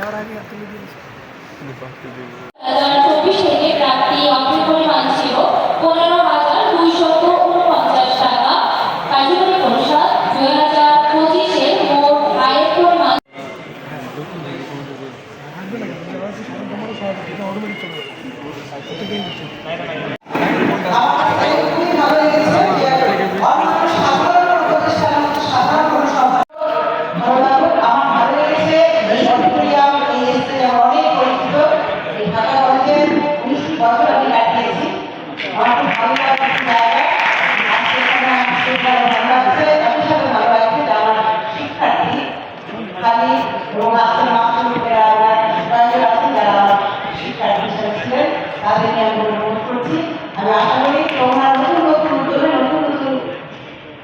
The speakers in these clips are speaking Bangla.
2024 থেকে প্রাপ্তি অর্থের পরিমাণ ছিল 15,249 টাকা। কার্যকরী পরিষদ 2025-এ মোট আয়ের পরিমাণ আমি আশা করি তোমরা নতুন নতুন উদ্যোগে নতুন নতুন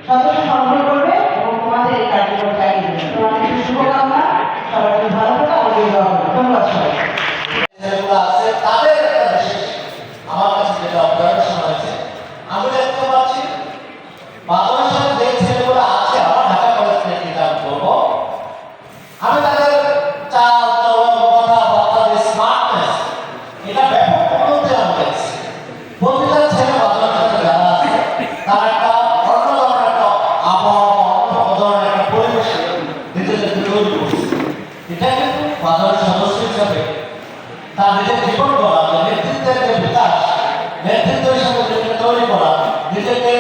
সদস্য সংগ্রহ করবে এবং তোমাদের এই কার্যক্রম চালিয়ে দেবে। তোমাদের শুভকামনা, সবাইকে ভালো করে অবশ্যই ধন্যবাদ সবাই। আছে তাদের একটা বিশেষ আমার কাছে যেটা অবজারভেশন হয়েছে, আমি দেখতে পাচ্ছি বাংলাদেশের যে ছেলেগুলো আছে আমার ঢাকা কলেজ থেকে যেটা বলবো, আমি তাদের চাল চলন কথাবার্তা যে স্মার্টনেস এটা ব্যাপক উন্নতি আমি দেখছি। প্রতিটা ছেলে বাংলাদেশে যারা আছে তার একটা অন্য ধরনের একটা আবহাওয়া, অন্য ধরনের একটা পরিবেশ নিজেদেরকে তৈরি করছে। এটা কিন্তু বাংলাদেশ সদস্য হিসাবে তার নিজের জীবন গড়া, নেতৃত্বের যে বিকাশ, নেতৃত্বের সাথে নিজেকে তৈরি করা, নিজেকে